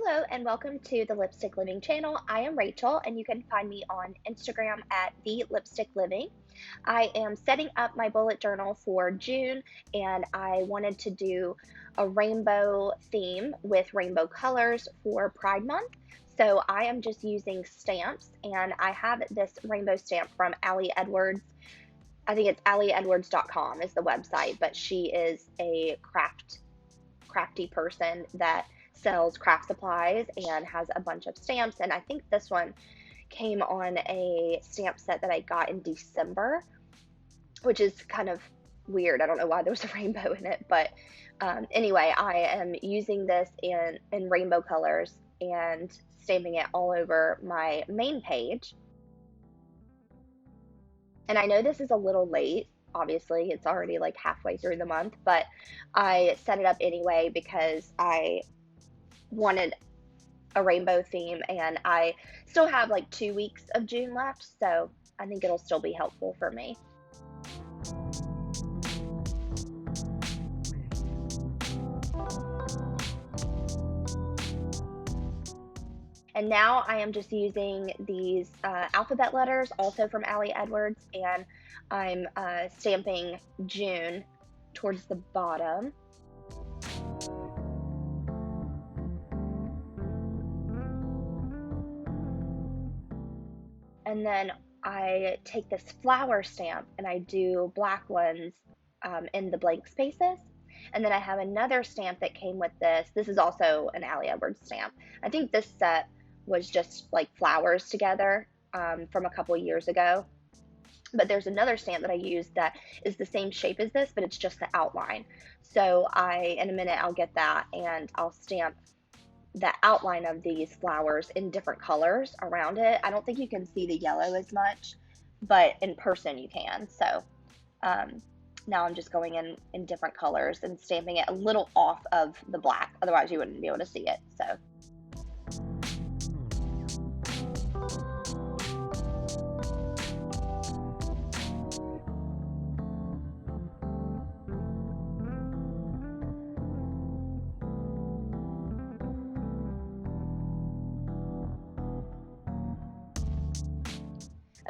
Hello and welcome to the Lipstick Living channel. I am Rachel and you can find me on Instagram at the Lipstick Living. I am setting up my bullet journal for June and I wanted to do a rainbow theme with rainbow colors for Pride Month. So I am just using stamps and I have this rainbow stamp from Allie Edwards. I think it's allieedwards.com is the website, but she is a crafty person that sells craft supplies and has a bunch of stamps. And I think this one came on a stamp set that I got in December, which is kind of weird. I don't know why there was a rainbow in it, but anyway, I am using this in rainbow colors and stamping it all over my main page. And I know this is a little late. Obviously, it's already like halfway through the month, but I set it up anyway because I wanted a rainbow theme and I still have like 2 weeks of June left, so I think it'll still be helpful for me. And now I am just using these alphabet letters, also from Allie Edwards, and I'm stamping June towards the bottom. And then I take this flower stamp and I do black ones in the blank spaces. And then I have another stamp that came with this. This is also an Allie Edwards stamp. I think this set was just like flowers together from a couple years ago. But there's another stamp that I use that is the same shape as this, but it's just the outline. So in a minute, I'll get that and I'll stamp the outline of these flowers in different colors around it. I don't think you can see the yellow as much, but in person you can. So now I'm just going in different colors and stamping it a little off of the black. Otherwise you wouldn't be able to see it. So.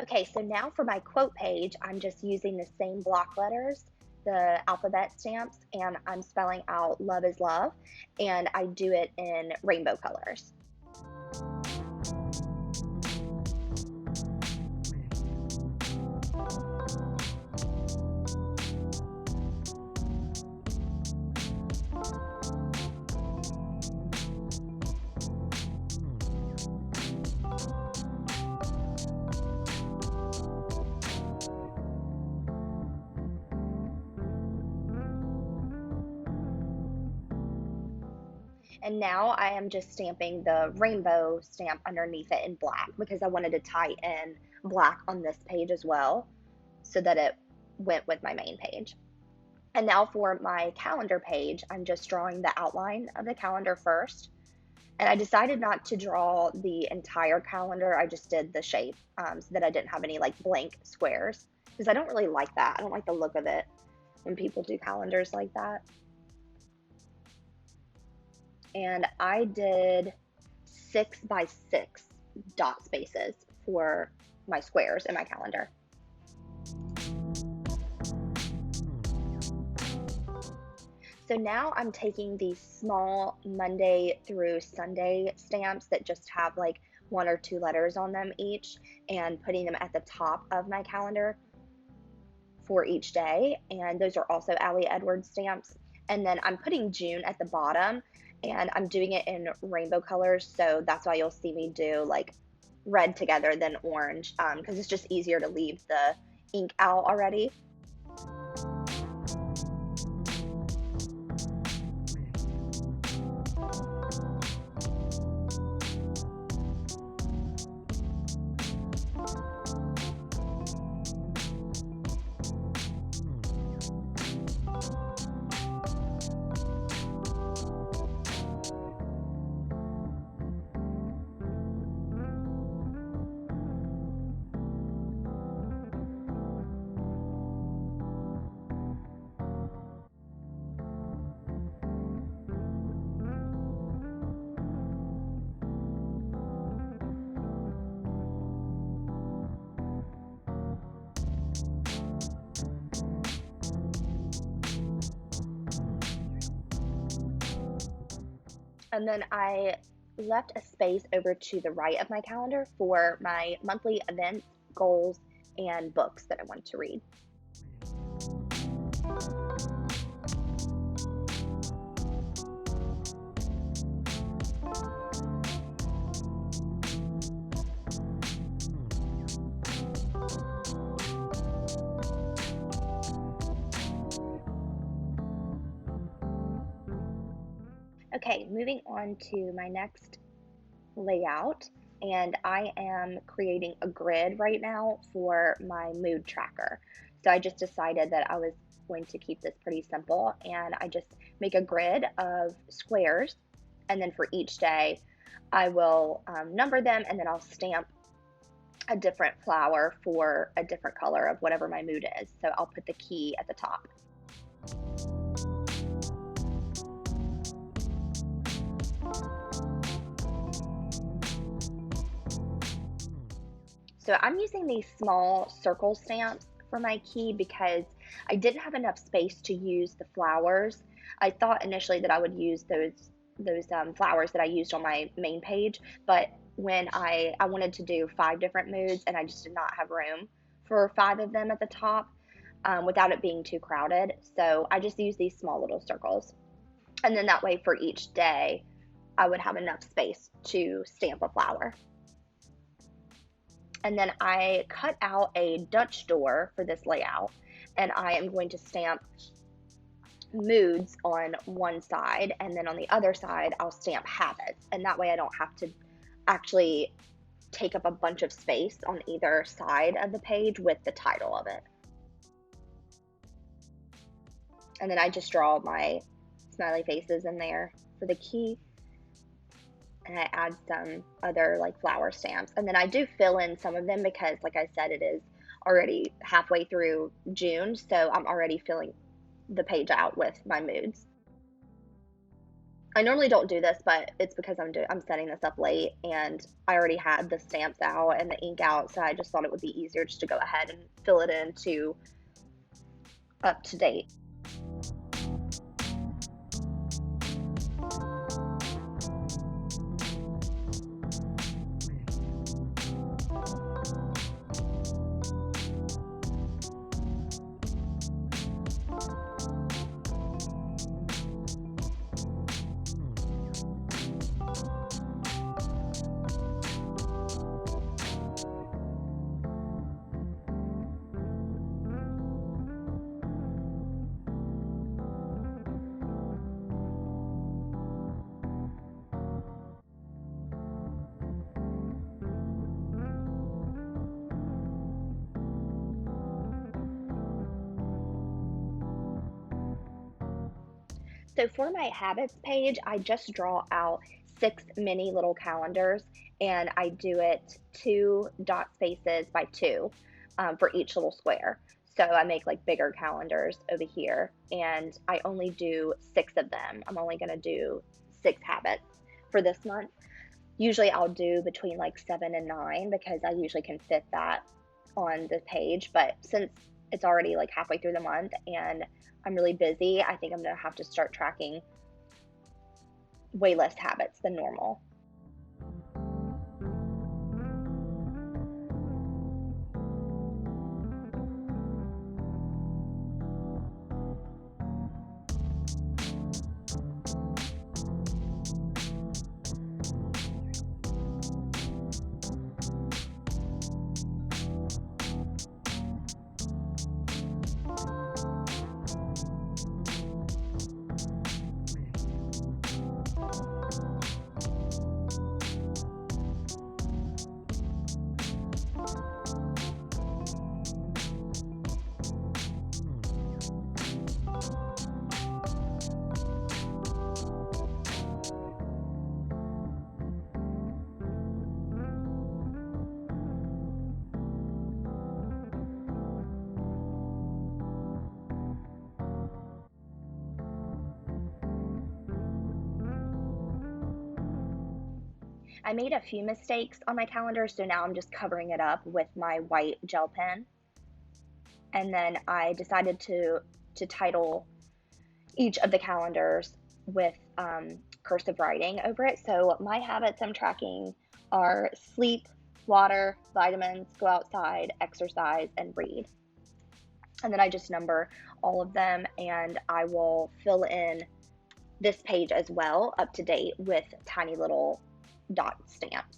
Okay, so now for my quote page, I'm just using the same block letters, the alphabet stamps, and I'm spelling out love is love, and I do it in rainbow colors. And now I am just stamping the rainbow stamp underneath it in black because I wanted to tie in black on this page as well so that it went with my main page. And now for my calendar page, I'm just drawing the outline of the calendar first. And I decided not to draw the entire calendar. I just did the shape so that I didn't have any like blank squares because I don't really like that. I don't like the look of it when people do calendars like that. And I did 6x6 dot spaces for my squares in my calendar. So now I'm taking these small Monday through Sunday stamps that just have like 1 or 2 letters on them each and putting them at the top of my calendar for each day. And those are also Allie Edwards stamps. And then I'm putting June at the bottom and I'm doing it in rainbow colors. So that's why you'll see me do like red together than orange because it's just easier to leave the ink out already. And then I left a space over to the right of my calendar for my monthly events, goals, and books that I want to read. Okay, moving on to my next layout, and I am creating a grid right now for my mood tracker. So I just decided that I was going to keep this pretty simple, and I just make a grid of squares, and then for each day I will number them, and then I'll stamp a different flower for a different color of whatever my mood is. So I'll put the key at the top. So I'm using these small circle stamps for my key because I didn't have enough space to use the flowers. I thought initially that I would use those flowers that I used on my main page, but when I wanted to do 5 different moods and I just did not have room for 5 of them at the top, without it being too crowded. So I just used these small little circles, and then that way for each day I would have enough space to stamp a flower. And then I cut out a Dutch door for this layout, and I am going to stamp moods on one side, and then on the other side I'll stamp habits, and that way I don't have to actually take up a bunch of space on either side of the page with the title of it. And then I just draw my smiley faces in there for the key, and I add some other like flower stamps. And then I do fill in some of them because, like I said, it is already halfway through June, so I'm already filling the page out with my moods. I normally don't do this, but it's because I'm setting this up late and I already had the stamps out and the ink out, so I just thought it would be easier just to go ahead and fill it in to up to date. So for my habits page, I just draw out 6 mini little calendars, and I do it 2 dot spaces by 2 for each little square. So I make like bigger calendars over here, and I only do 6 of them. I'm only going to do 6 habits for this month. Usually I'll do between like 7 and 9 because I usually can fit that on the page. But since it's already like halfway through the month and I'm really busy, I think I'm gonna have to start tracking way less habits than normal. I made a few mistakes on my calendar, so now I'm just covering it up with my white gel pen. And then I decided to title each of the calendars with cursive writing over it. So my habits I'm tracking are sleep, water, vitamins, go outside, exercise, and read. And then I just number all of them, and I will fill in this page as well up to date with tiny little dot stamps.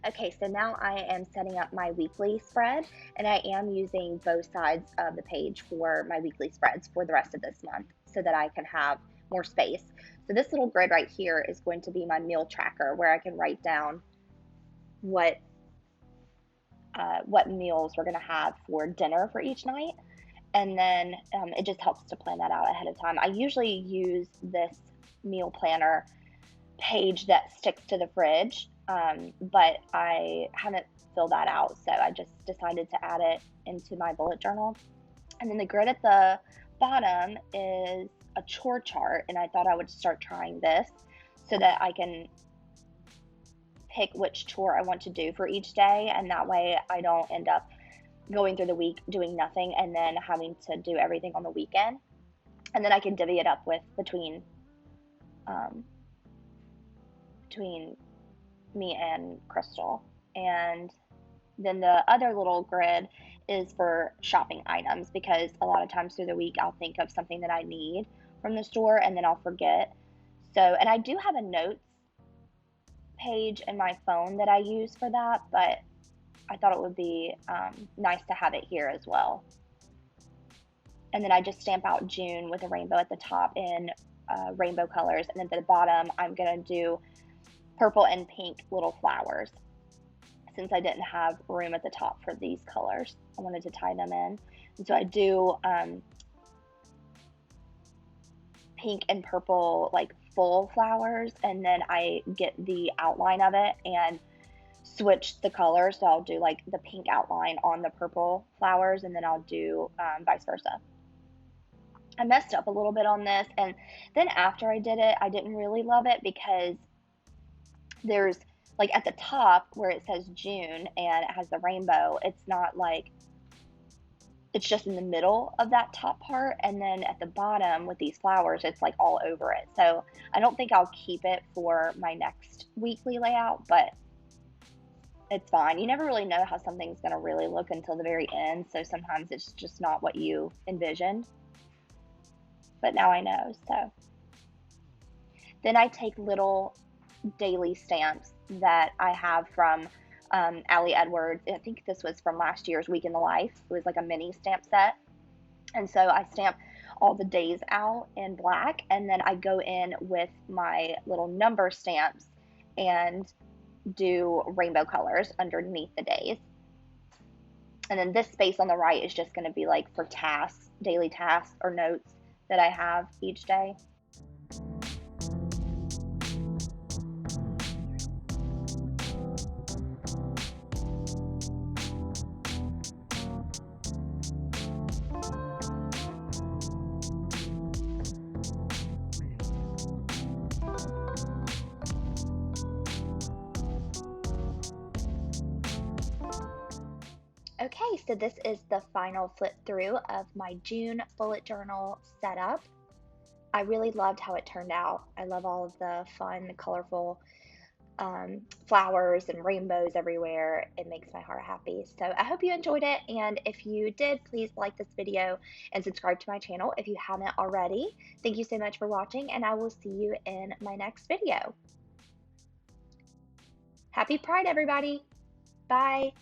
Okay, so now I am setting up my weekly spread, and I am using both sides of the page for my weekly spreads for the rest of this month so that I can have more space. So this little grid right here is going to be my meal tracker, where I can write down what meals we're going to have for dinner for each night. And then it just helps to plan that out ahead of time. I usually use this meal planner page that sticks to the fridge, but I haven't filled that out, so I just decided to add it into my bullet journal. And then the grid at the bottom is a chore chart, and I thought I would start trying this so that I can pick which chore I want to do for each day, and that way I don't end up going through the week doing nothing and then having to do everything on the weekend. And then I can divvy it up with between me and Crystal. And then the other little grid is for shopping items, because a lot of times through the week I'll think of something that I need from the store and then I'll forget. So, and I do have a notes page in my phone that I use for that, but I thought it would be nice to have it here as well. And then I just stamp out June with a rainbow at the top in rainbow colors, and then at the bottom I'm going to do purple and pink little flowers. Since I didn't have room at the top for these colors, I wanted to tie them in. And so I do pink and purple, like full flowers, and then I get the outline of it and switch the colors. So I'll do like the pink outline on the purple flowers, and then I'll do vice versa. I messed up a little bit on this, and then after I did it, I didn't really love it because there's like at the top where it says June and it has the rainbow, it's not like, it's just in the middle of that top part, and then at the bottom with these flowers it's like all over it. So I don't think I'll keep it for my next weekly layout, but it's fine. You never really know how something's going to really look until the very end, so sometimes it's just not what you envisioned. But now I know. So then I take little daily stamps that I have from Allie Edwards. I think this was from last year's Week in the Life. It was like a mini stamp set. And so I stamp all the days out in black, and then I go in with my little number stamps and do rainbow colors underneath the days. And then this space on the right is just going to be like for tasks, daily tasks or notes that I have each day. Okay, so this is the final flip through of my June bullet journal setup. I really loved how it turned out. I love all of the fun, colorful flowers and rainbows everywhere. It makes my heart happy. So I hope you enjoyed it. And if you did, please like this video and subscribe to my channel if you haven't already. Thank you so much for watching, and I will see you in my next video. Happy Pride, everybody. Bye.